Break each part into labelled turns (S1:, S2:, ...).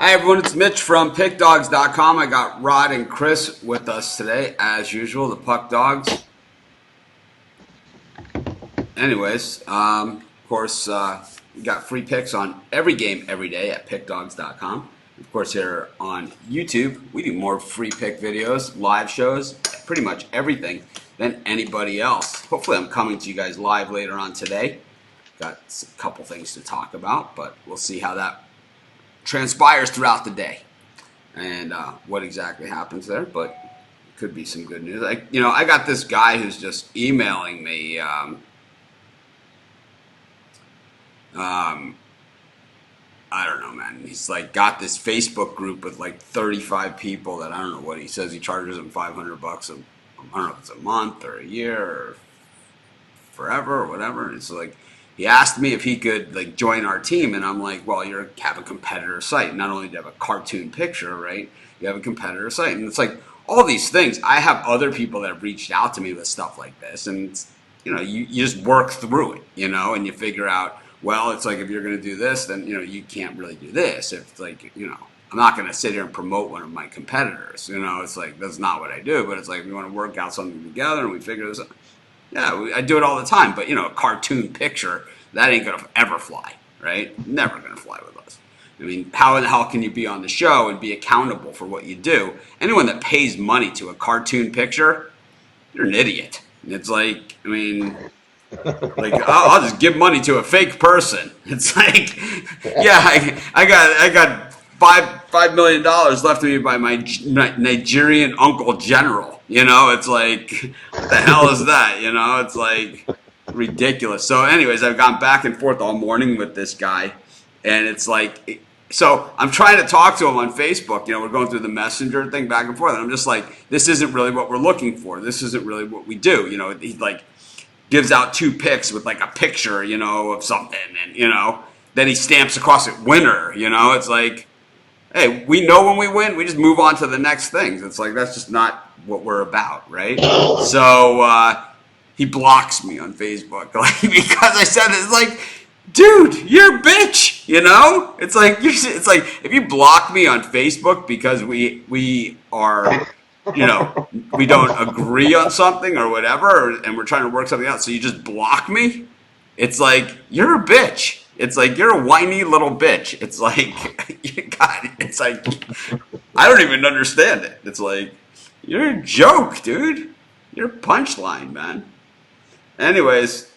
S1: Hi everyone, it's Mitch from PickDogs.com. I got Rod and Chris with us today, as usual, the Puck Dogs. Anyways, of course, we got free picks on every game, every day at PickDogs.com. Of course, here on YouTube, we do more free pick videos, live shows, pretty much everything than anybody else. Hopefully, I'm coming to you guys live later on today. Got a couple things to talk about, but we'll see how that transpires throughout the day and what exactly happens there, but it could be some good news. I got this guy who's just emailing me I don't know, man. He's like got this Facebook group with like 35 people that I don't know what he says he charges them $500 I don't know if it's a month or a year or forever or whatever. And it's like he asked me if he could like join our team, and I'm like, well, you have a competitor site. Not only do you have a cartoon picture, right? You have a competitor site, and it's like all these things. I have other people that have reached out to me with stuff like this, and it's, you just work through it, and you figure out. Well, it's like if you're going to do this, then you can't really do this. If it's like I'm not going to sit here and promote one of my competitors. It's like that's not what I do. But it's like we want to work out something together, and we figure this out. Yeah, I do it all the time, but a cartoon picture, that ain't gonna ever fly, right? Never gonna fly with us. I mean, how in the hell can you be on the show and be accountable for what you do? Anyone that pays money to a cartoon picture, you're an idiot. It's like, I mean, like I'll just give money to a fake person. It's like, yeah, I got $5 million left to me by my Nigerian uncle general. It's like, what the hell is that? It's like ridiculous. So anyways, I've gone back and forth all morning with this guy, and it's like, so I'm trying to talk to him on Facebook. We're going through the messenger thing back and forth, and I'm just like, this isn't really what we're looking for. This isn't really what we do. He like gives out 2 picks with like a picture, of something, and then he stamps across it winner. It's like, hey, we know when we win, we just move on to the next things. It's like, that's just not what we're about, right? So he blocks me on Facebook because I said it's like, dude, you're a bitch, It's like if you block me on Facebook because we are, we don't agree on something or whatever, and we're trying to work something out, so you just block me. It's like you're a bitch. It's like you're a whiny little bitch. It's like, God, it's like I don't even understand it. It's like you're a joke, dude. You're a punchline, man. Anyways,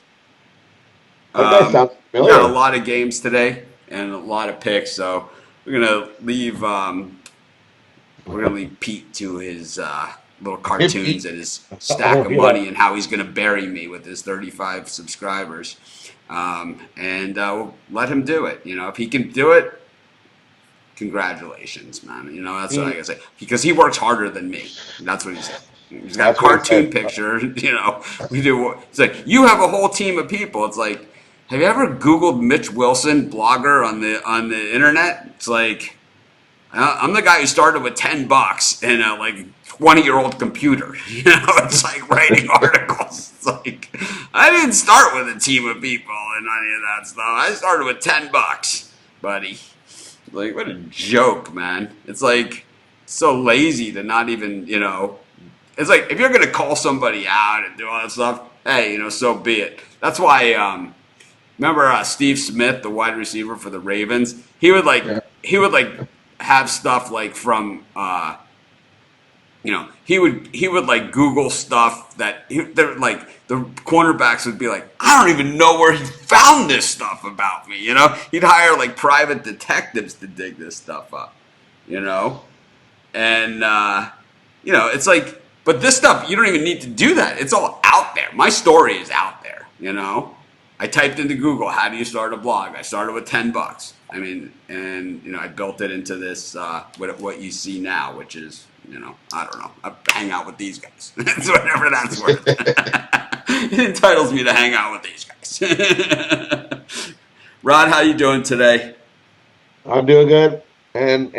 S1: we got a lot of games today and a lot of picks, so we're gonna leave Pete to his little cartoons and his stack of money and how he's gonna bury me with his 35 subscribers. And we'll let him do it. If he can do it, congratulations, man. That's what I gotta say. Because he works harder than me. That's what he said. He's got a cartoon picture. We do. It's like you have a whole team of people. It's like, have you ever Googled Mitch Wilson, blogger on the internet? It's like, I'm the guy who started with $10 and a like 20-year-old computer. It's like writing articles. It's like I didn't start with a team of people and any of that stuff. I started with $10, buddy. Like, what a joke, man. It's like so lazy to not even, It's like if you're gonna call somebody out and do all that stuff, hey, so be it. That's why. Remember Steve Smith, the wide receiver for the Ravens? He would have stuff like from he would like Google stuff that they're like the cornerbacks would be like, I don't even know where he found this stuff about me. He'd hire like private detectives to dig this stuff up. And it's like, but this stuff you don't even need to do that. It's all out there. My story is out there. I typed into Google, how do you start a blog? I started with $10. I mean, and I built it into this what you see now, which is I don't know. I hang out with these guys. It's whatever that's worth. It entitles me to hang out with these guys. Rod, how you doing today?
S2: I'm doing good. And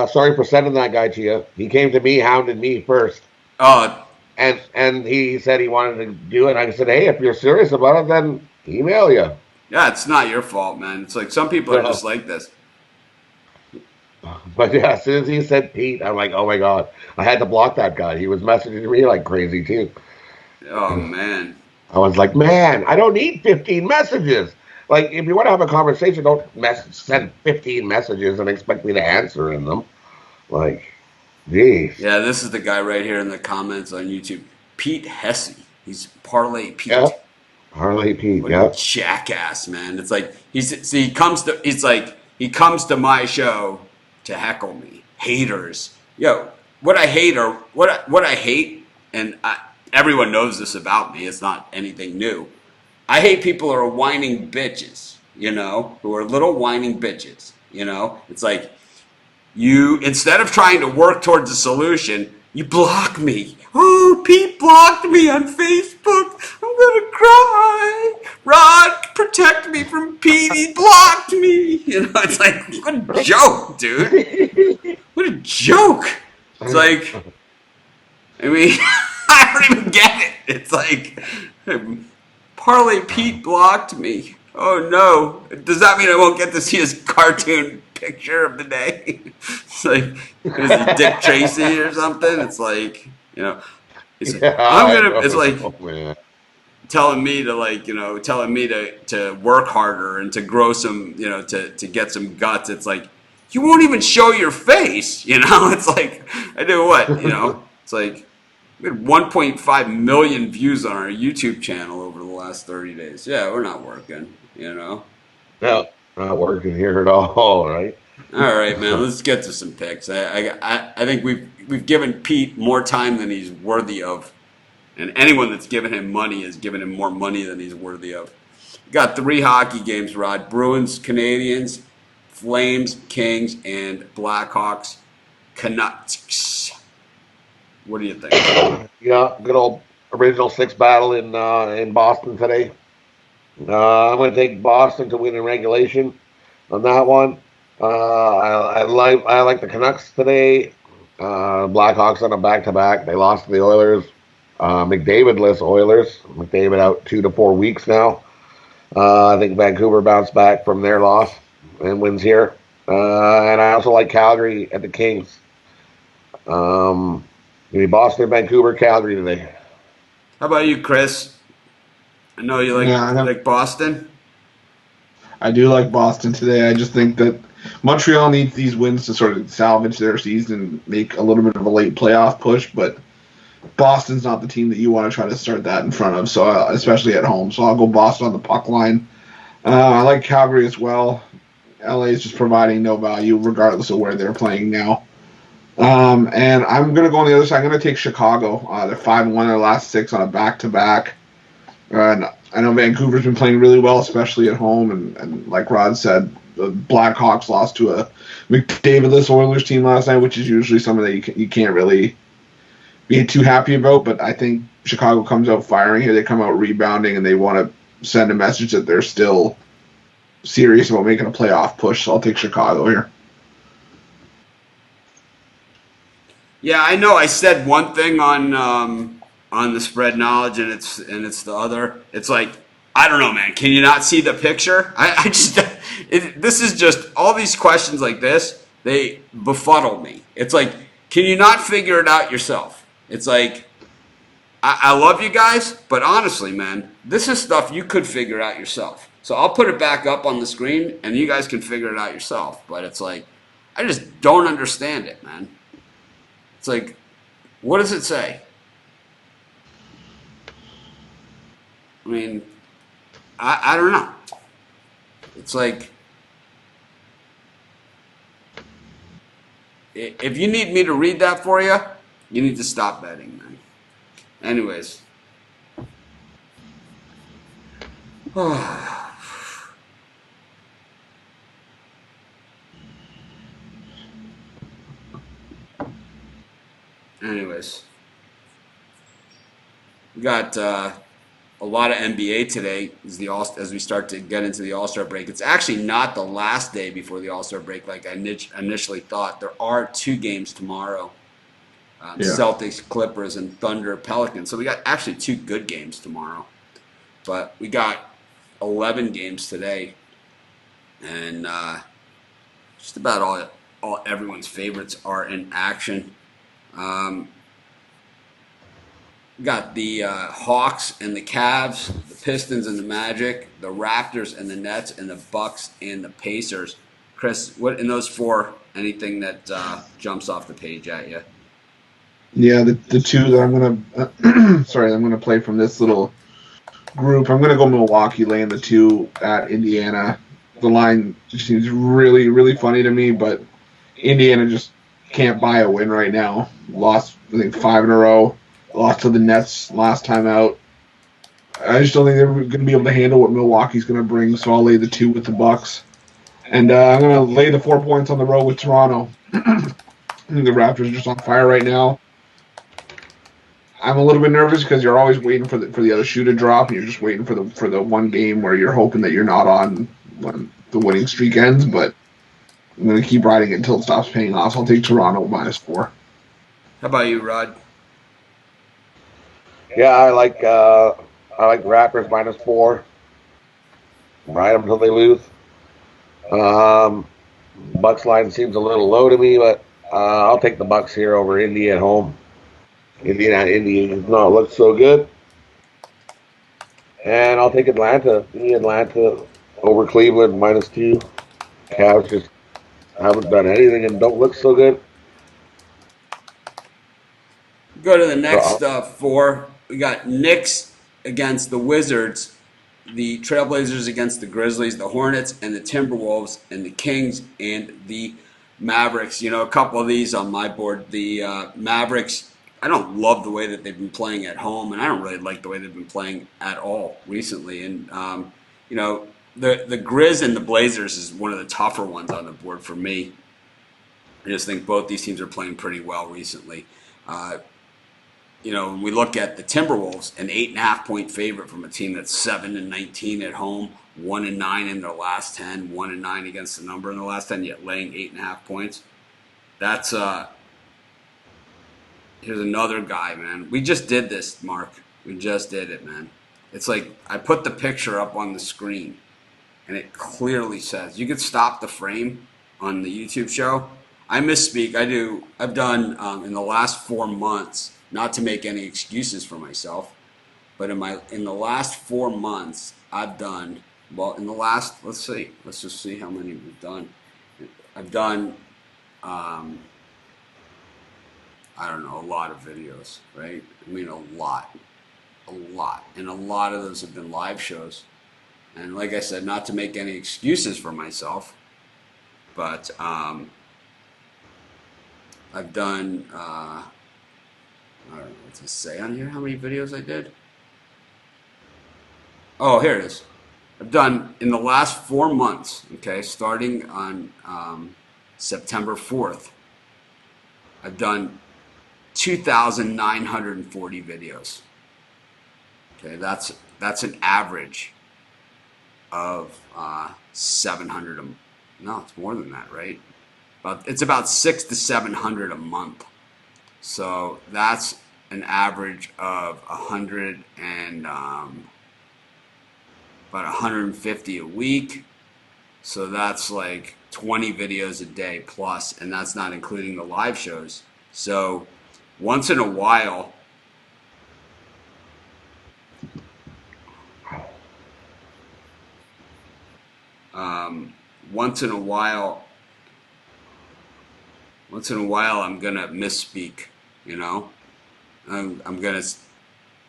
S2: sorry for sending that guy to you. He came to me, hounded me first.
S1: Oh.
S2: And he said he wanted to do it. I said, hey, if you're serious about it, then email you.
S1: Yeah, it's not your fault, man. It's like some people are just like this.
S2: But yeah, as soon as he said Pete, I'm like, oh my god, I had to block that guy. He was messaging me like crazy too.
S1: Oh man.
S2: I was like, man, I don't need 15 messages. Like, if you want to have a conversation, don't send 15 messages and expect me to answer in them. Like, geez.
S1: Yeah, this is the guy right here in the comments on YouTube. Pete Hesse. He's Parlay
S2: Yeah.
S1: Pete.
S2: Harley Pete.
S1: What a
S2: Yeah.
S1: jackass, man. It's like he comes to my show to heckle me. Haters. Yo, what I hate, and everyone knows this about me. It's not anything new. I hate people who are whining bitches, who are little whining bitches, It's like you, instead of trying to work towards a solution, you block me. Oh, Pete blocked me on Facebook. I'm gonna cry. Rod, protect me from Pete. He blocked me. It's like, what a joke, dude. What a joke. It's like, I mean, I don't even get it. It's like, Parlay Pete blocked me. Oh no. Does that mean I won't get to see his cartoon picture of the day? It's like, is he Dick Tracy or something? It's like, it's
S2: Yeah,
S1: I'm
S2: I
S1: gonna it's like
S2: know, man.
S1: telling me to telling me to work harder and to grow some, to get some guts. It's like you won't even show your face, It's like I do what, It's like we had 1.5 million views on our YouTube channel over the last 30 days. Yeah, we're not working.
S2: No, not working here at all, right?
S1: All right, man. Let's get to some picks. I think we've given Pete more time than he's worthy of, and anyone that's given him money has given him more money than he's worthy of. We got 3 hockey games, Rod. Bruins, Canadians, Flames, Kings, and Blackhawks, Canucks. What do you think?
S2: Yeah, good old original six battle in Boston today. I'm going to take Boston to win in regulation on that one. I like the Canucks today. Blackhawks on a back to back. They lost to the Oilers. McDavid-less Oilers. McDavid out 2 to 4 weeks now. I think Vancouver bounced back from their loss and wins here. And I also like Calgary at the Kings. Maybe Boston, Vancouver, Calgary today.
S1: How about you, Chris? I know you
S3: Yeah,
S1: like Boston.
S3: I do like Boston today. I just think that Montreal needs these wins to sort of salvage their season and make a little bit of a late playoff push, but Boston's not the team that you want to try to start that in front of, so especially at home. So I'll go Boston on the puck line. I like Calgary as well. LA is just providing no value regardless of where they're playing now. And I'm going to go on the other side. I'm going to take Chicago. They're 5-1 their last 6 on a back-to-back. And I know Vancouver's been playing really well, especially at home. And like Rod said, the Blackhawks lost to a McDavid-less Oilers team last night, which is usually something that you can't really be too happy about. But I think Chicago comes out firing here. They come out rebounding, and they want to send a message that they're still serious about making a playoff push. So I'll take Chicago here.
S1: Yeah, I know. I said one thing on the spread knowledge, and it's the other. It's like I don't know, man. Can you not see the picture? I just this is just all these questions like this. They befuddle me. It's like, can you not figure it out yourself? It's like I love you guys, but honestly, man, this is stuff you could figure out yourself. So I'll put it back up on the screen, and you guys can figure it out yourself. But it's like I just don't understand it, man. It's like, what does it say? I mean, I don't know. It's like, if you need me to read that for you, you need to stop betting, man. Anyways. Anyways. We got a lot of NBA today as we start to get into the All-Star break. It's actually not the last day before the All-Star break like I initially thought. There are 2 games tomorrow.
S3: Yeah.
S1: Celtics, Clippers, and Thunder, Pelicans. So we got actually 2 good games tomorrow. But we got 11 games today. And just about everyone's favorites are in action. Got the Hawks and the Cavs, the Pistons and the Magic, the Raptors and the Nets, and the Bucks and the Pacers. Chris, what in those four? Anything that jumps off the page at you?
S3: Yeah, the two that I'm gonna sorry, I'm gonna play from this little group. I'm gonna go Milwaukee laying the 2 at Indiana. The line just seems really, really funny to me, but Indiana just can't buy a win right now. Lost, I think, 5 in a row. Lost to the Nets last time out. I just don't think they're going to be able to handle what Milwaukee's going to bring, so I'll lay the 2 with the Bucks. And I'm going to lay the 4 points on the road with Toronto. I think the Raptors are just on fire right now. I'm a little bit nervous because you're always waiting for the other shoe to drop, and you're just waiting for the one game where you're hoping that you're not on when the winning streak ends. But I'm going to keep riding it until it stops paying off. So I'll take Toronto -4.
S1: How about you, Rod?
S2: Yeah, I like Raptors -4. Ride them until they lose. Bucks line seems a little low to me, but I'll take the Bucks here over Indy at home. Indy does not look so good. And I'll take Atlanta. Atlanta over Cleveland -2. Cavs just haven't done anything and don't look so good.
S1: Go to the next four. We got Knicks against the Wizards, the Trailblazers against the Grizzlies, the Hornets and the Timberwolves, and the Kings and the Mavericks. You know, a couple of these on my board. The Mavericks, I don't love the way that they've been playing at home, and I don't really like the way they've been playing at all recently. And, you know, the Grizz and the Blazers is one of the tougher ones on the board for me. I just think both these teams are playing pretty well recently. You know, when we look at the Timberwolves, an 8.5-point favorite from a team that's 7-19 at home, 1-9 in their last 10, 1-9 against the number in the last 10, yet laying 8.5 points. That's here's another guy, man. We just did this, Mark. We just did it, man. It's like I put the picture up on the screen, and it clearly says you could stop the frame on the YouTube show. I misspeak. I've done in the last 4 months. Not to make any excuses for myself, but in the last 4 months, I've done in the last let's just see how many we've done. I've done I don't know, a lot of videos, right? I mean a lot, and a lot of those have been live shows. And like I said, not to make any excuses for myself, but I've done. I don't know what to say on here. How many videos I did? Oh, here it is. I've done in the last 4 months. Okay, starting on September 4th. I've done 2,940 videos. Okay, that's an average of 700. No, it's more than that, right? But it's about 600 to 700 a month. So that's an average of 100 and about 150 a week. So that's like 20 videos a day plus, and that's not including the live shows. So once in a while, once in a while, I'm gonna misspeak. You know, I'm gonna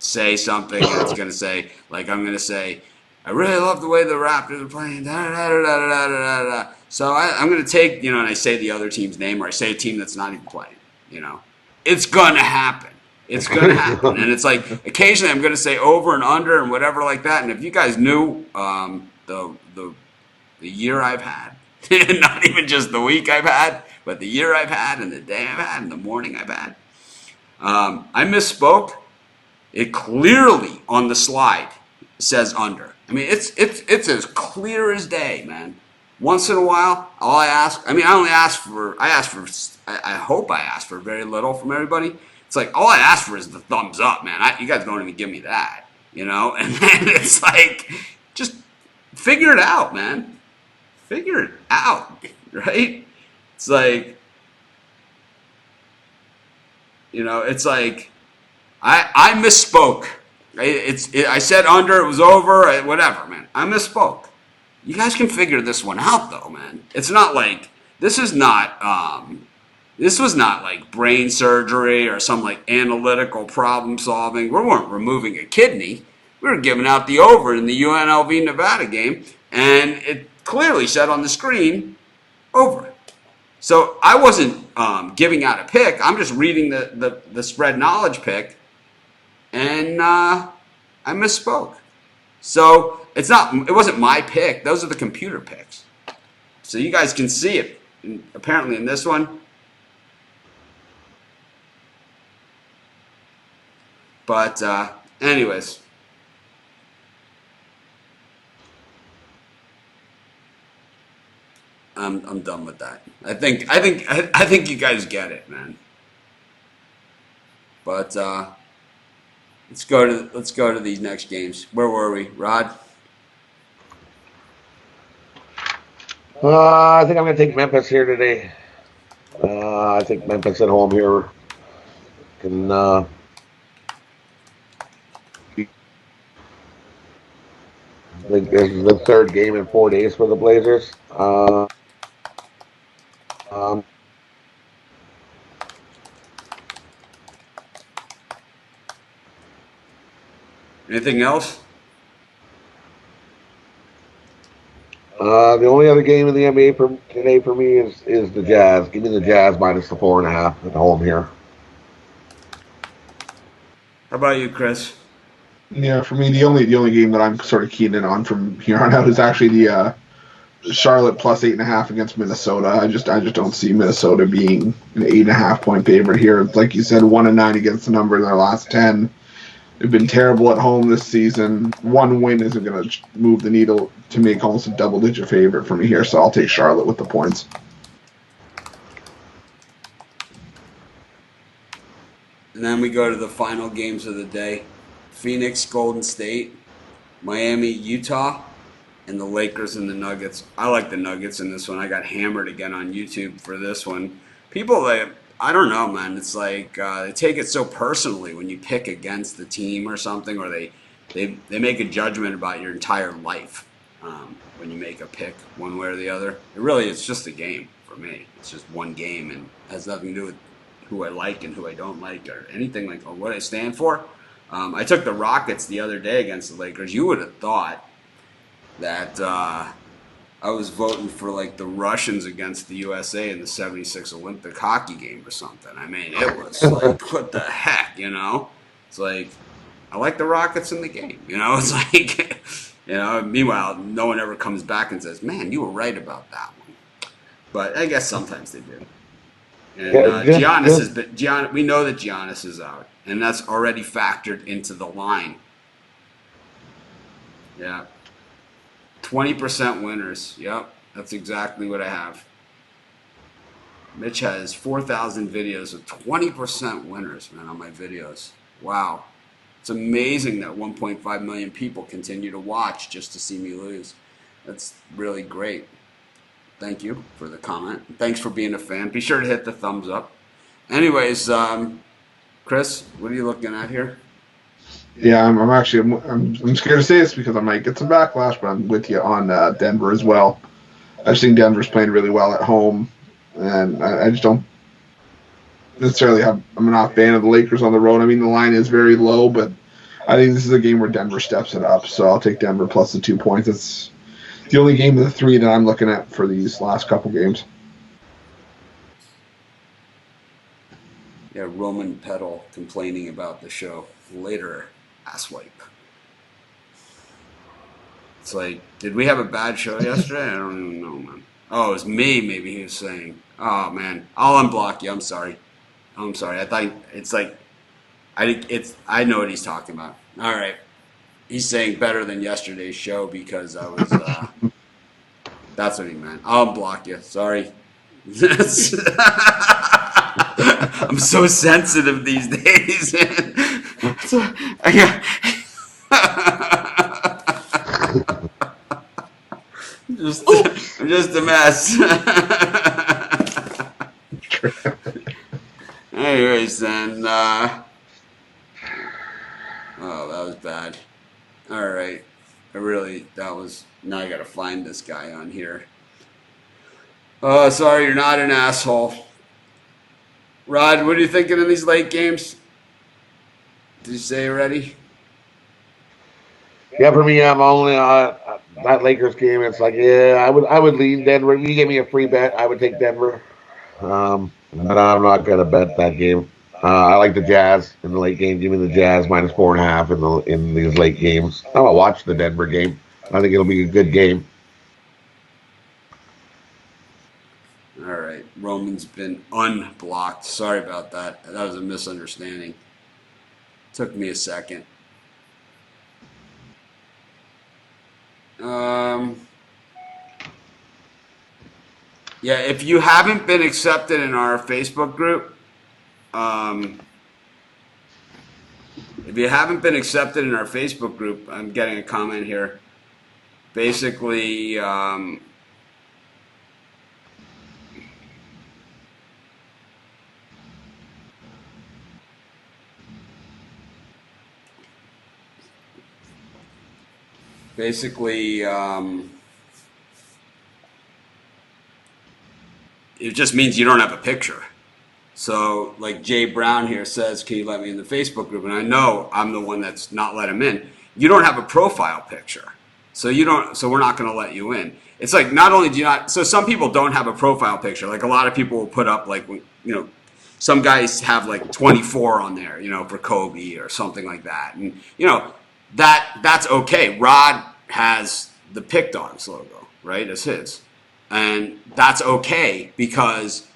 S1: say something, and it's gonna say like I'm gonna say, I really love the way the Raptors are playing. Da, da, da, da, da, da, da. So I'm gonna take, you know, and I say the other team's name, or I say a team that's not even playing. You know, it's gonna happen. It's gonna happen, and it's like occasionally I'm gonna say over and under and whatever like that. And if you guys knew the year I've had, not even just the week I've had, but the year I've had, and the day I've had, and the morning I've had. I misspoke. It clearly on the slide says under. I mean, it's as clear as day, man. Once in a while, all I ask. I mean, I hope I ask for very little from everybody. It's like all I ask for is the thumbs up, man. You guys don't even give me that, you know. And then it's like, just figure it out, man. Figure it out, right? It's like, it's like I misspoke. I said under, it was over, whatever, man. I misspoke. You guys can figure this one out, though, man. It's not like this is not this was not like brain surgery or some like analytical problem solving. We weren't removing a kidney. We were giving out the over in the UNLV Nevada game, and it clearly said on the screen over. So I wasn't giving out a pick. I'm just reading the spread knowledge pick, and I misspoke. So it wasn't my pick. Those are the computer picks. So you guys can see it. Apparently in this one. But anyways. I'm done with that. I think you guys get it, man. But let's go to these next games. Where were we, Rod?
S2: I think I'm going to take Memphis here today. I think Memphis at home here can. I think this is the third game in 4 days for the Blazers. Um,
S1: Anything else?
S2: The only other game in the NBA today for me is the Jazz. Give me the Jazz minus the 4.5 at home here.
S1: How about you, Chris?
S3: Yeah, for me, the only game that I'm sort of keying in on from here on out is actually the Charlotte plus 8.5 against Minnesota. I just don't see Minnesota being an 8.5 point favorite here. Like you said, 1-9 against the number in their last 10. They've been terrible at home this season. One win isn't going to move the needle to make almost a double-digit favorite for me here, so I'll take Charlotte with the points.
S1: And then we go to the final games of the day. Phoenix, Golden State, Miami, Utah, and the Lakers and the Nuggets. I like the Nuggets in this one. I got hammered again on YouTube for this one. People, I don't know, man. It's like they take it so personally when you pick against the team or something, or they make a judgment about your entire life when you make a pick one way or the other. It's just a game for me. It's just one game and has nothing to do with who I like and who I don't like or anything like or what I stand for. I took the Rockets the other day against the Lakers. You would have thought that I was voting for like the Russians against the USA in the '76 Olympic hockey game or something. I mean, it was like, what the heck, It's like, I like the Rockets in the game, It's like, meanwhile, no one ever comes back and says, man, you were right about that one. But I guess sometimes they do. And Giannis we know that Giannis is out, and that's already factored into the line. Yeah. 20% winners. Yep, that's exactly what I have. Mitch has 4,000 videos of 20% winners, man, on my videos. Wow. It's amazing that 1.5 million people continue to watch just to see me lose. That's really great. Thank you for the comment. Thanks for being a fan. Be sure to hit the thumbs up. Anyways, Chris, what are you looking at here?
S3: Yeah, I'm scared to say this because I might get some backlash, but I'm with you on Denver as well. I just think Denver's playing really well at home, and I just don't necessarily I'm not a fan of the Lakers on the road. I mean, the line is very low, but I think this is a game where Denver steps it up, so I'll take Denver plus the 2 points. It's the only game of the three that I'm looking at for these last couple games.
S1: Yeah, Roman Petal complaining about the show later. Asswipe. It's like, did we have a bad show yesterday? I don't even know, man. Oh, it was me, maybe he was saying. Oh, man. I'll unblock you. I'm sorry. I thought it's like, I know what he's talking about. All right. He's saying better than yesterday's show because I was, that's what he meant. I'll unblock you. Sorry. I'm so sensitive these days. I'm just a mess. Anyways, then. Oh, that was bad. All right. Now I gotta find this guy on here. Oh, sorry, you're not an asshole. Rod, what are you thinking in these late games? Did you say already?
S2: Yeah, for me, I'm only that Lakers game. It's like, yeah, I would lean Denver. If you gave me a free bet, I would take Denver. But I'm not gonna bet that game. I like the Jazz in the late game. Give me the Jazz -4.5 in these late games. I'm gonna watch the Denver game. I think it'll be a good game.
S1: All right. Roman's been unblocked. Sorry about that. That was a misunderstanding. Took me a second. Um, yeah, if you haven't been accepted in our Facebook group, um, if you haven't been accepted in our Facebook group, I'm getting a comment here. Basically, basically, it just means you don't have a picture. So, like Jay Brown here says, can you let me in the Facebook group? And I know I'm the one that's not let him in. You don't have a profile picture. So you don't. So we're not going to let you in. It's like not only do you not. So some people don't have a profile picture. Like a lot of people will put up like some guys have like 24 on there, for Kobe or something like that, and that's okay. Rod has the Pick Dogs logo, right, as his, and that's okay because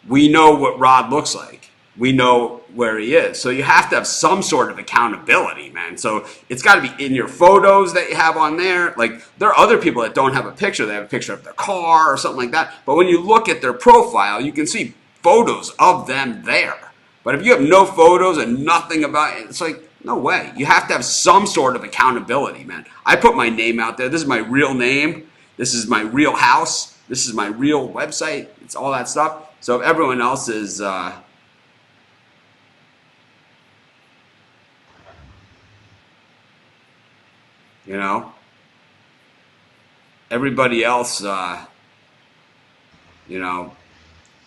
S1: we know what Rod looks like. We know where he is. So you have to have some sort of accountability, man. So it's got to be in your photos that you have on there. Like there are other people that don't have a picture. They have a picture of their car or something like that. But when you look at their profile, you can see photos of them there. But if you have no photos and nothing about it, it's like, no way. You have to have some sort of accountability, man. I put my name out there. This is my real name. This is my real house. This is my real website. It's all that stuff. So if everyone else is, you know, everybody else, you know,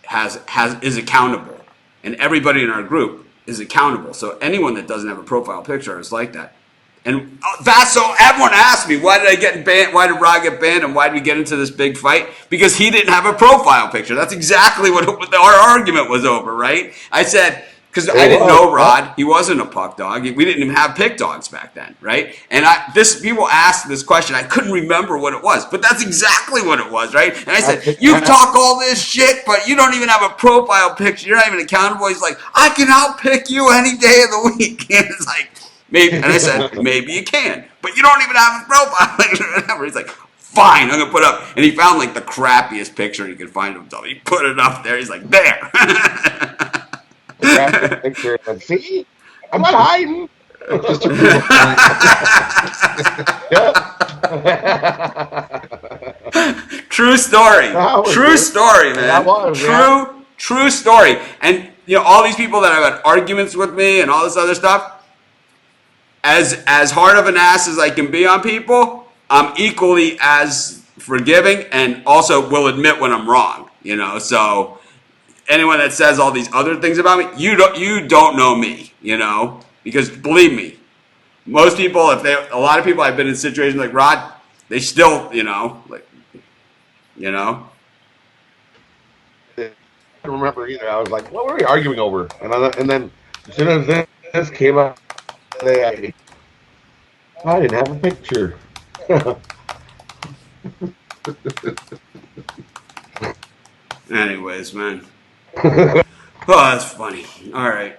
S1: has is accountable, and everybody in our group is accountable. So anyone that doesn't have a profile picture is like that. And that's so everyone asked me, why did I get banned? Why did Rod get banned? And why did we get into this big fight? Because he didn't have a profile picture. That's exactly what our argument was over, right? I said, because I
S2: It
S1: didn't
S2: was.
S1: know Rod. He wasn't a puck dog. We didn't even have pick dogs back then, right? And people asked this question. I couldn't remember what it was, but that's exactly what it was, right? And I
S2: I
S1: said,
S2: think
S1: you talk all this shit, but you don't even have a profile picture. You're not even accountable. He's like, I can outpick you any day of the week. And it's like, maybe. And I said, maybe you can, but you don't even have a profile picture or whatever. He's like, fine, I'm gonna put up. And he found like the crappiest picture he could find of himself. He put it up there. He's like, there.
S2: the crappiest picture. And see, I'm not hiding.
S3: Just to prove a point.
S2: Yep.
S1: True story.
S2: That was
S1: True
S2: good.
S1: story,
S2: That
S1: man.
S2: was, yeah.
S1: True story. And all these people that have had arguments with me and all this other stuff, as hard of an ass as I can be on people, I'm equally as forgiving and also will admit when I'm wrong. So anyone that says all these other things about me, you don't know me. Because believe me, most people, a lot of people I've been in situations like Rod, they still, like, you know.
S2: I don't remember either. I was like, what were we arguing over? And then as soon as this came up, I didn't have a picture.
S1: Anyways, man. Oh, that's funny. All right.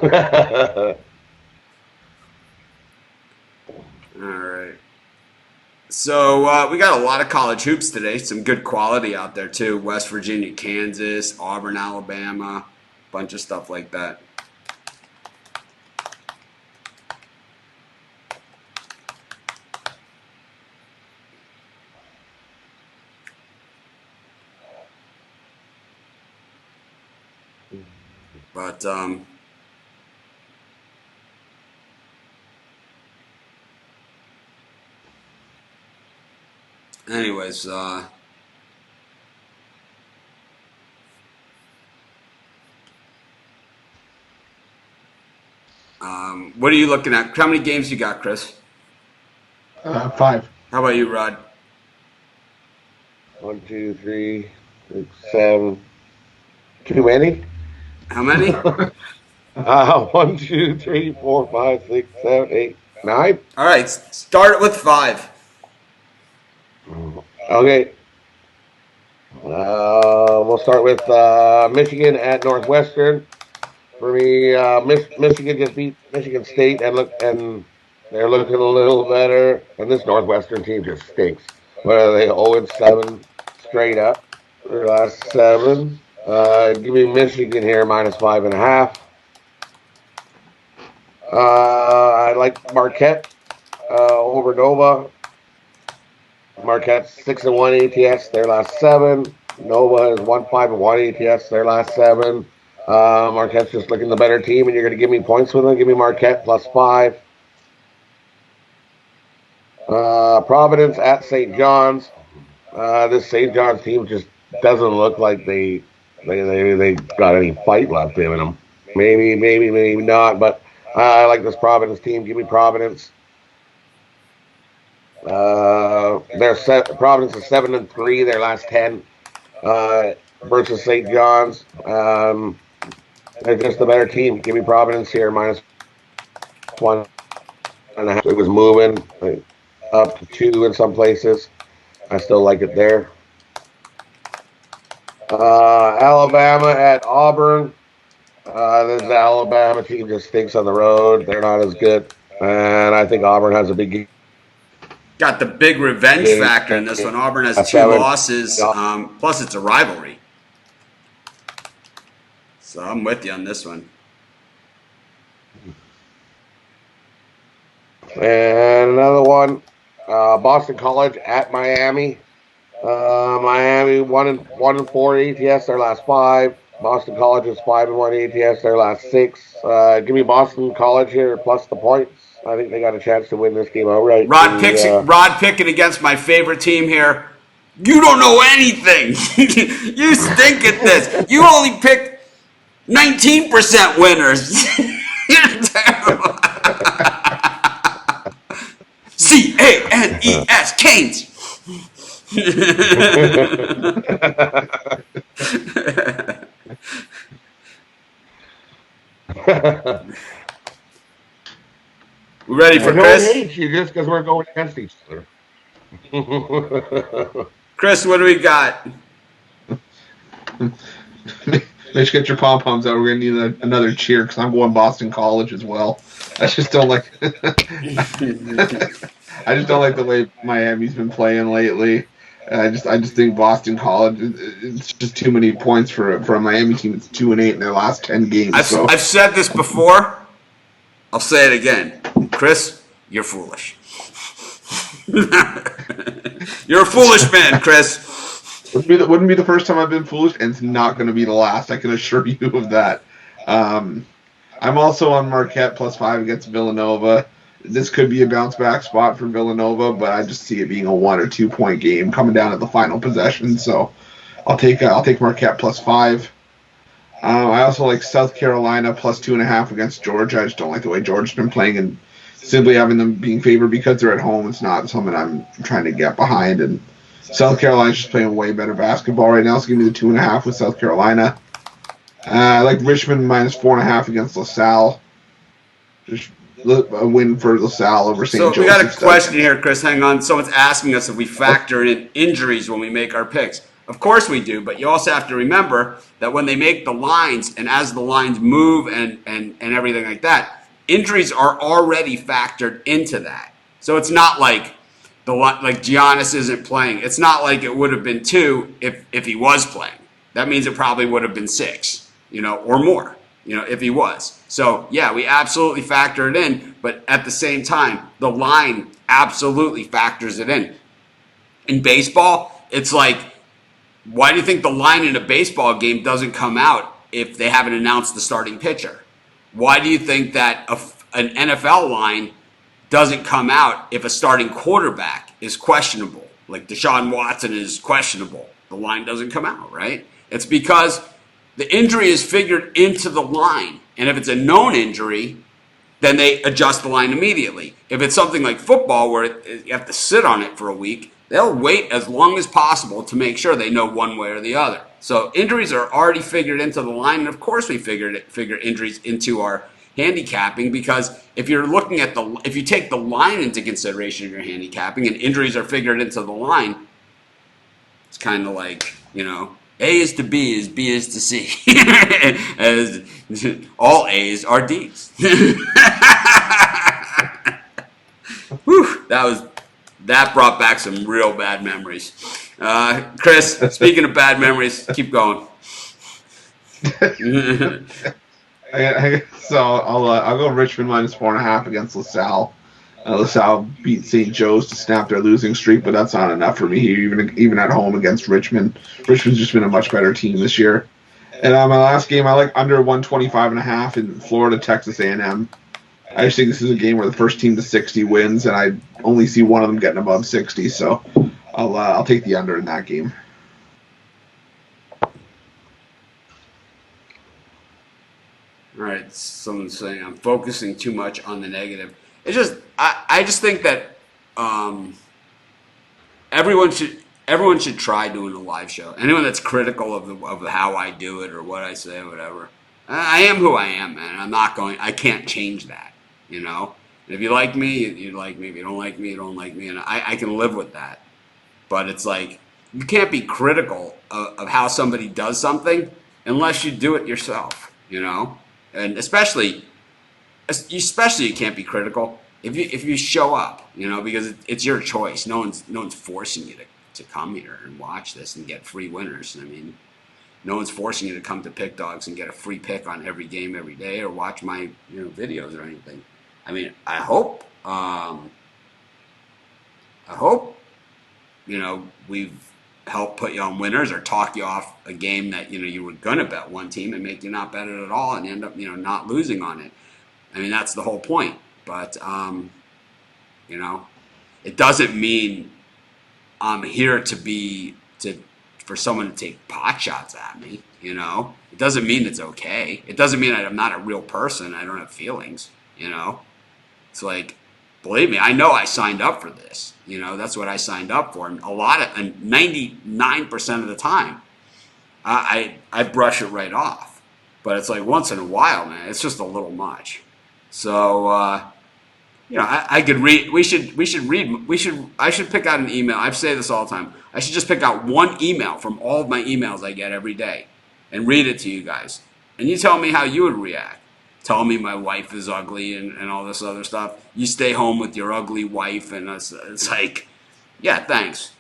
S1: All right. So we got a lot of college hoops today. Some good quality out there too. West Virginia, Kansas, Auburn, Alabama, bunch of stuff like that. But anyways, what are you looking at? How many games you got, Chris?
S3: 5.
S1: How about you, Rod?
S2: 1, 2, 3, 6, 7. Too many?
S1: How many?
S2: 1, 2, 3, 4, 5, 6, 7, 8, 9.
S1: All right, start it with 5.
S2: Okay. We'll start with Michigan at Northwestern. For me, Michigan just beat Michigan State and they're looking a little better. And this Northwestern team just stinks. What are they? 0-7 straight up. Their last 7. Give me Michigan here -5.5. I like Marquette over Nova. Marquette's 6-1 ATS their last 7. Nova is 1-5-1 ATS their last 7. Marquette's just looking the better team, and you're going to give me points with them. Give me Marquette +5. Providence at St. John's. This St. John's team just doesn't look like they got any fight left in them. Maybe not, but I like this Providence team. Give me Providence. Providence is 7-3 their last 10 versus St. John's. They're just the better team. Give me Providence here -1.5. It was moving up to 2 in some places. I still like it there. Alabama at Auburn. The Alabama team just stinks on the road. They're not as good, and I think Auburn has a big game.
S1: Got the big revenge factor in this one. Auburn has 2 losses, plus it's a rivalry. So I'm with you on this one.
S2: And another one, Boston College at Miami. Miami 1-4 ATS their last 5. Boston College is 5-1 ATS their last 6. Give me Boston College here plus the points. I think they got a chance to win this game outright.
S1: Rod picking against my favorite team here. You don't know anything. You stink at this. You only picked 19% winners. You're terrible. CANES, Canes. We ready for Chris?
S2: I hate you just because we're going against each other.
S1: Chris, what do we got?
S3: Mitch, get your pom poms out. We're gonna need another cheer because I'm going Boston College as well. I just don't like. I just don't like the way Miami's been playing lately. I just think Boston College. It's just too many points for a Miami team. It's 2-8 in their last 10 games.
S1: I've said this before. I'll say it again, Chris. You're foolish. You're a foolish man, Chris.
S3: Wouldn't be the first time I've been foolish, and it's not going to be the last. I can assure you of that. I'm also on Marquette +5 against Villanova. This could be a bounce back spot for Villanova, but I just see it being a 1 or 2 point game coming down at the final possession. So I'll take Marquette +5. I also like South Carolina +2.5 against Georgia. I just don't like the way Georgia's been playing, and simply having them being favored because they're at home, it's not something I'm trying to get behind. And South Carolina's just playing way better basketball right now, so give me the 2.5 with South Carolina. I like Richmond -4.5 against LaSalle. Just a win for LaSalle over St. Joseph's.
S1: So we got a question here, Chris. Hang on. Someone's asking us if we factor in injuries when we make our picks. Of course we do, but you also have to remember that when they make the lines and as the lines move and everything like that, injuries are already factored into that. So it's not like Giannis isn't playing. It's not like it would have been 2 if he was playing. That means it probably would have been 6, or more, if he was. So, yeah, we absolutely factor it in, but at the same time, the line absolutely factors it in. In baseball, it's like, why do you think the line in a baseball game doesn't come out if they haven't announced the starting pitcher? Why do you think that an NFL line doesn't come out if a starting quarterback is questionable? Like Deshaun Watson is questionable. The line doesn't come out, right? It's because the injury is figured into the line. And if it's a known injury, then they adjust the line immediately. If it's something like football where you have to sit on it for a week, they'll wait as long as possible to make sure they know one way or the other. So injuries are already figured into the line, and of course we figure injuries into our handicapping, because if you're looking at if you take the line into consideration in your handicapping and injuries are figured into the line, it's kind of like, A is to B is B is to C. As all A's are D's. Whew, that brought back some real bad memories. Chris, speaking of bad memories, keep going.
S3: So I'll go Richmond -4.5 against LaSalle. LaSalle beat St. Joe's to snap their losing streak, but that's not enough for me even at home against Richmond. Richmond's just been a much better team this year. And my last game, I like under 125.5 in Florida, Texas A&M. I just think this is a game where the first team to 60 wins, and I only see one of them getting above 60, so I'll take the under in that game.
S1: All right, someone's saying I'm focusing too much on the negative. It's just I just think that everyone should try doing a live show. Anyone that's critical of how I do it or what I say or whatever, I am who I am, man. I can't change that, And if you like me, you like me. If you don't like me, you don't like me, and I can live with that. But it's like you can't be critical of how somebody does something unless you do it yourself, And especially you can't be critical if you show up, because it's your choice. No one's forcing you to come here and watch this and get free winners. I mean, no one's forcing you to come to Pick Dogs and get a free pick on every game every day or watch my videos or anything. I mean, I hope we've helped put you on winners or talk you off a game that you were gonna bet one team and make you not bet it at all and end up not losing on it. I mean, that's the whole point. But it doesn't mean I'm here for someone to take pot shots at me. It doesn't mean it's okay. It doesn't mean I'm not a real person. I don't have feelings. It's like, believe me, I know I signed up for this. That's what I signed up for. And 99% of the time, I brush it right off. But it's like once in a while, man, it's just a little much. So, I could read. I should pick out an email. I say this all the time. I should just pick out one email from all of my emails I get every day and read it to you guys. And you tell me how you would react. Tell me my wife is ugly and all this other stuff. You stay home with your ugly wife, and it's like, yeah, thanks.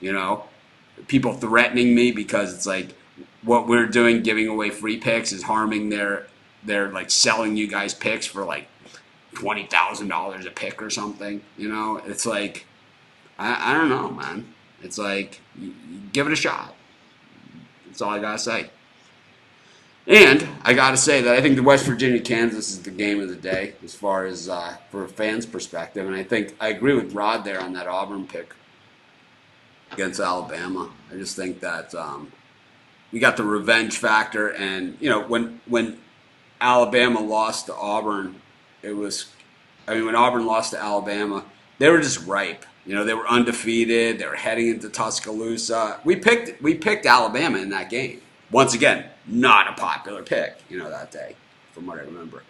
S1: People threatening me because it's like what we're doing, giving away free picks, is harming their like selling you guys picks for like $20,000 a pick or something. It's like I don't know, man. It's like you give it a shot. That's all I gotta say. And I got to say that I think the West Virginia-Kansas is the game of the day as far as for a fan's perspective. And I think I agree with Rod there on that Auburn pick against Alabama. I just think that we got the revenge factor. And, when Alabama lost to Auburn, when Auburn lost to Alabama, they were just ripe. They were undefeated. They were heading into Tuscaloosa. We picked Alabama in that game. Once again, not a popular pick, that day, from what I remember.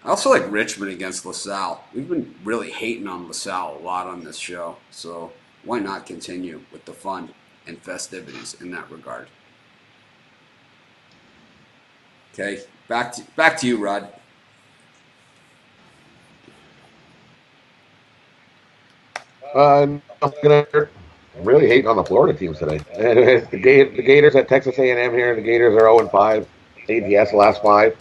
S1: I also like Richmond against LaSalle. We've been really hating on LaSalle a lot on this show, so why not continue with the fun and festivities in that regard? Okay, back to you, Rod.
S2: I'm really hating on the Florida teams today. The Gators at Texas A&M here. The Gators are 0-5. ATS last 5.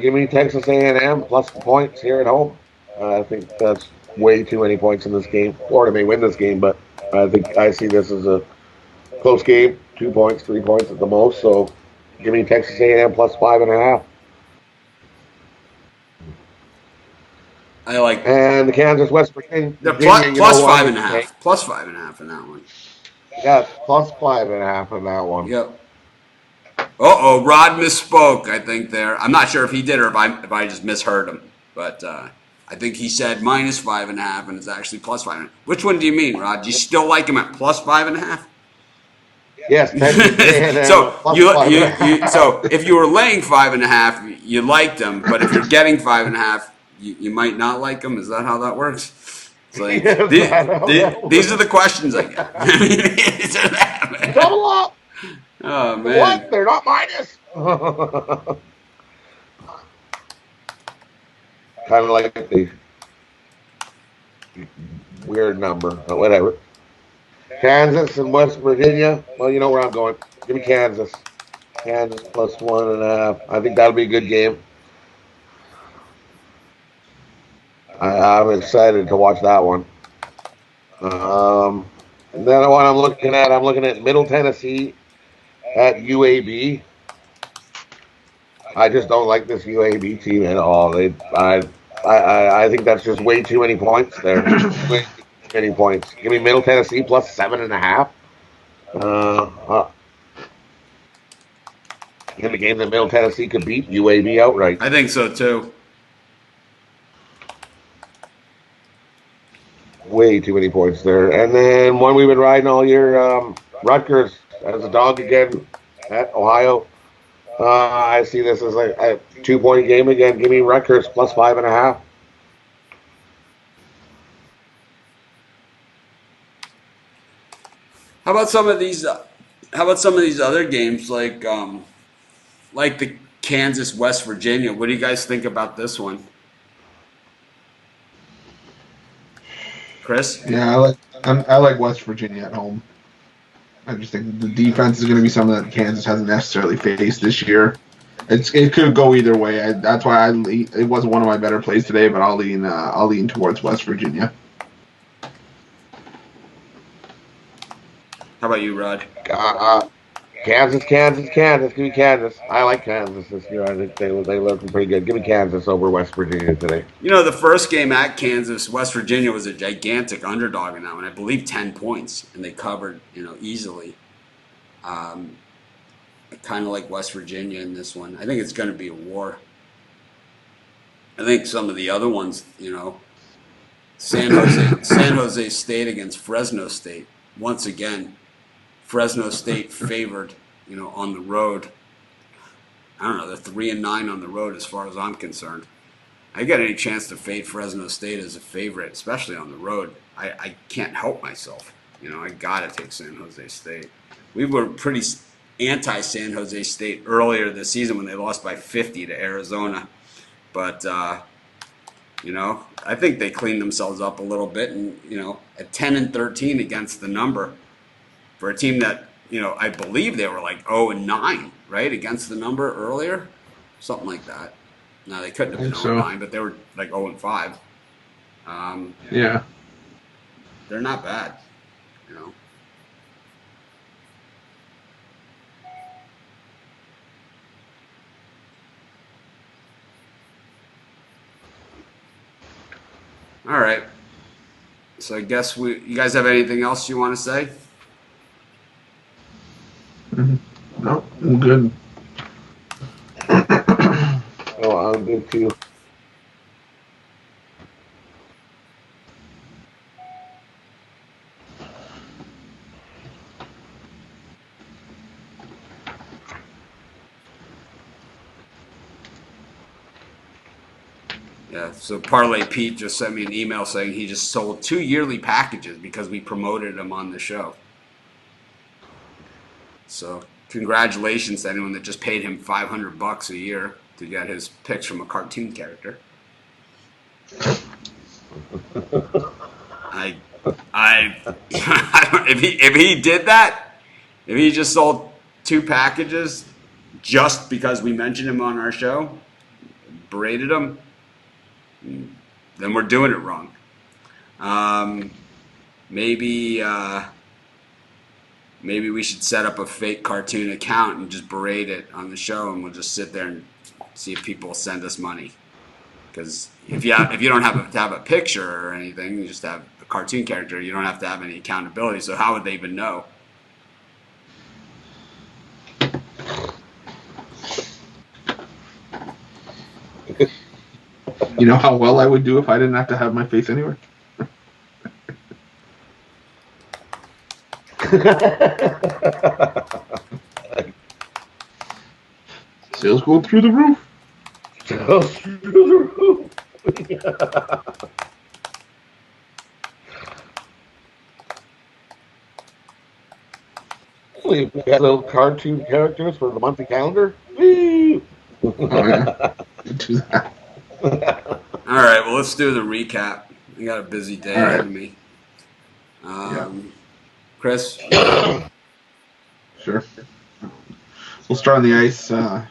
S2: Give me Texas A&M plus the points here at home. I think that's way too many points in this game. Florida may win this game, but I think I see this as a close game. 2 points, 3 points at the most. So Give me Texas A&M plus 5.5.
S1: I like
S2: And the Kansas West
S1: the
S2: Virginia, you know
S1: plus
S2: who I'm
S1: five
S2: going
S1: and
S2: to
S1: a
S2: take.
S1: half. Plus 5.5 in that one.
S2: Yeah, it's plus 5.5 in that one.
S1: Yep. Rod misspoke. I think there. I'm not sure if he did or if I just misheard him, but I think he said minus 5.5, and it's actually plus 5.5. Which one do you mean, Rod? Do you still like him at plus 5.5?
S2: Yes, Texas A&M
S1: so
S2: at plus 5.5.
S1: so if you were laying 5.5, you liked him, but if you're getting 5.5, you might not like him. Is that how that works? It's like
S2: Yes, I don't know.
S1: these are the questions I get.
S2: Double up.
S1: Oh
S2: What?
S1: man.
S2: They're not minus. Kind of like the weird number, but whatever. Kansas and West Virginia. Well, you know where I'm going. Give me Kansas. Kansas plus 1.5. I think that'll be a good game. I'm excited to watch that one. And then what I'm looking at Middle Tennessee at UAB. I just don't like this UAB team at all. I think that's just way too many points there. Way too many points. Give me Middle Tennessee plus 7.5. Uh, in the game that Middle Tennessee could beat UAB outright.
S1: I think so too.
S2: Way too many points there. And then one we've been riding all year, Rutgers as a dog again at Ohio. I see this as a 2 point game again. Give me Rutgers plus 5.5.
S1: How about some of these? How about some of these other games like the Kansas West Virginia? What do you guys think about this one, Chris?
S3: Yeah, I like West Virginia at home. I just think the defense is going to be something that Kansas hasn't necessarily faced this year. It could go either way. That's why it wasn't one of my better plays today, but I'll lean towards West Virginia.
S1: How about you, Rod?
S2: Kansas. Give me Kansas. I like Kansas this year. I think they look pretty good. Give me Kansas over West Virginia today.
S1: You know, the first game at Kansas, West Virginia was a gigantic underdog in that one. I believe 10 points, and they covered, easily. Um, kind of like West Virginia in this one. I think it's going to be a war. I think some of the other ones, San Jose State against Fresno State. Once again, Fresno State favored, on the road. I don't know, they're 3-9 on the road as far as I'm concerned. I get any chance to fade Fresno State as a favorite, especially on the road, I can't help myself. I gotta take San Jose State. We were pretty anti San Jose State earlier this season when they lost by 50 to Arizona, but I think they cleaned themselves up a little bit, and at 10-13 against the number for a team that I believe they were like 0-9, right, against the number earlier, something like that. Now they couldn't
S3: I
S1: have been
S3: think so.
S1: 0-9, but they were like 0-5.
S3: Yeah.
S1: They're not bad, you know. All right. So I guess you guys have anything else you want to say?
S3: Mm-hmm. No, I'm good.
S2: Oh, I'm good too.
S1: Yeah. So Parlay Pete just sent me an email saying he just sold 2 yearly packages because we promoted him on the show. So congratulations to anyone that just paid him $500 a year to get his picks from a cartoon character. I, if he did that, if he just sold 2 packages just because we mentioned him on our show, berated him, then we're doing it wrong. Maybe maybe we should set up a fake cartoon account and just berate it on the show, and we'll just sit there and see if people send us money. Because if you don't have to have a picture or anything, you just have a cartoon character. You don't have to have any accountability. So how would they even know?
S3: You know how well I would do if I didn't have to have my face anywhere? Sales go through the roof.
S2: Sales through the roof. We got little cartoon characters for the monthly calendar. Woo!
S3: Oh, yeah. Do that.
S1: All right, well, let's do the recap. I got a busy day ahead of me. Chris?
S3: Sure. We'll start on the ice. I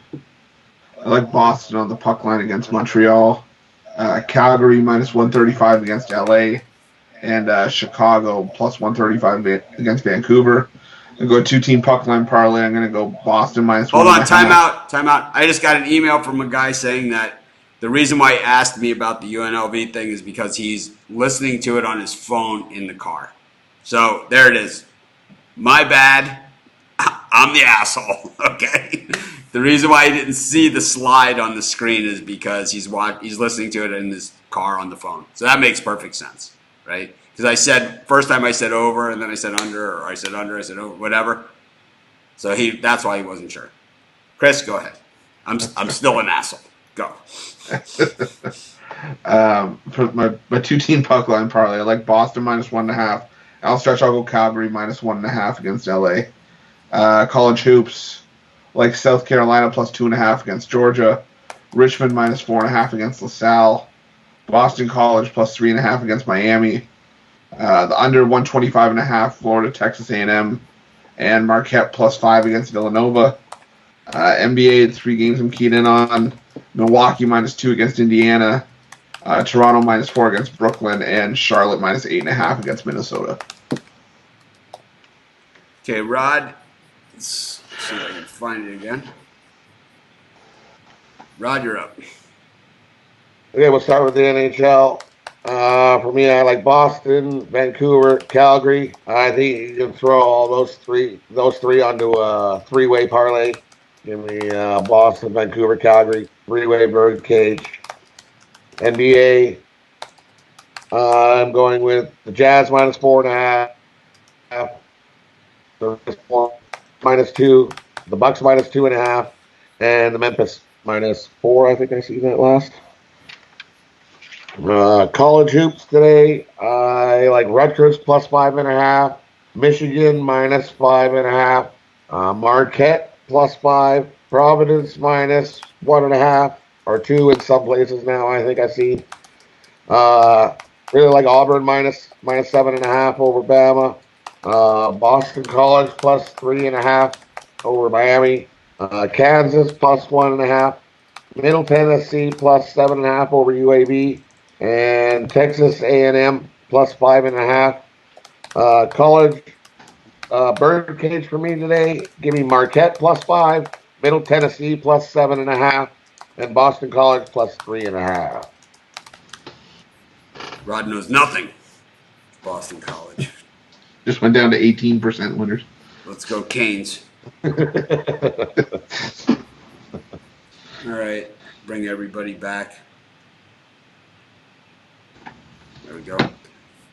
S3: like Boston on the puck line against Montreal. Calgary minus 135 against LA. And Chicago plus 135 against Vancouver. I'm going to go 2-team puck line parlay. I'm going to go Boston minus
S1: Hold
S3: 1.5.
S1: on, time out. I just got an email from a guy saying that the reason why he asked me about the UNLV thing is because he's listening to it on his phone in the car. So there it is. My bad. I'm the asshole. Okay. The reason why he didn't see the slide on the screen is because he's listening to it in his car on the phone. So that makes perfect sense, right? Because first time I said over, and then I said under, or I said under, I said over, whatever. So that's why he wasn't sure. Chris, go ahead. I'm still an asshole. Go.
S3: For my 2-team puck line parlay, I like Boston minus 1.5. I'll go Calgary minus 1.5 against LA. College hoops, like South Carolina plus 2.5 against Georgia. Richmond minus 4.5 against LaSalle. Boston College plus 3.5 against Miami. The under 125.5 Florida Texas A&M, and Marquette plus 5 against Villanova. NBA, 3 games I'm keyed in on. Milwaukee minus 2 against Indiana. Toronto minus 4 against Brooklyn, and Charlotte minus 8.5 against Minnesota.
S1: Okay, Rod. Let's see if I can find it again. Rod, you're up.
S2: Okay, we'll start with the NHL. For me, I like Boston, Vancouver, Calgary. I think you can throw all those three onto a 3-way parlay. Give me Boston, Vancouver, Calgary, 3-way birdcage. NBA, I'm going with the Jazz minus 4.5, the minus 2, the Bucks minus 2.5, and the Memphis minus 4. I think I see that last. College hoops today, I like Rutgers plus 5.5, Michigan minus 5.5, Marquette plus 5, Providence minus 1.5 or 2 in some places now. I think I see. Really like Auburn minus 7.5 over Bama. Boston College plus 3.5 over Miami. Kansas plus 1.5. Middle Tennessee plus 7.5 over UAB. And Texas A&M plus 5.5. College birdcage for me today. Give me Marquette plus 5, Middle Tennessee plus 7.5, and Boston College plus 3.5.
S1: Rod knows nothing. Boston College.
S3: Just went down to 18% winners.
S1: Let's go Canes. All right, bring everybody back. There we go.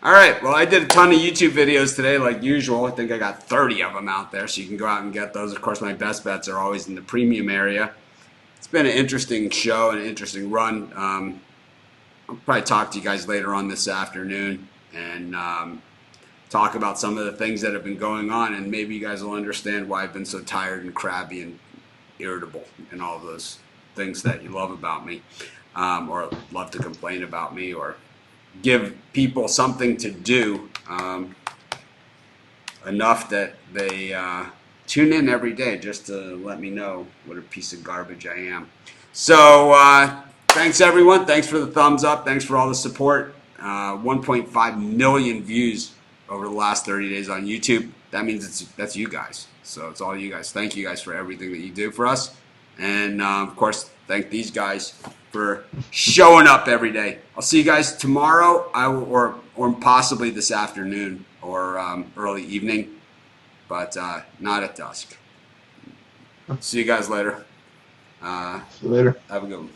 S1: All right, well, I did a ton of YouTube videos today, like usual. I think I got 30 of them out there, so you can go out and get those. Of course, my best bets are always in the premium area. It's been an interesting show and an interesting run. I'll probably talk to you guys later on this afternoon and talk about some of the things that have been going on, and maybe you guys will understand why I've been so tired and crabby and irritable and all those things that you love about me, or love to complain about me, or give people something to do enough that they tune in every day just to let me know what a piece of garbage I am. So thanks, everyone. Thanks for the thumbs up. Thanks for all the support. 1.5 million views over the last 30 days on YouTube. that means that's you guys. So it's all you guys. Thank you guys for everything that you do for us, and of course, thank these guys for showing up every day. I'll see you guys tomorrow, or possibly this afternoon or early evening, but not at dusk. See you guys later.
S3: See you later.
S1: Have a good one.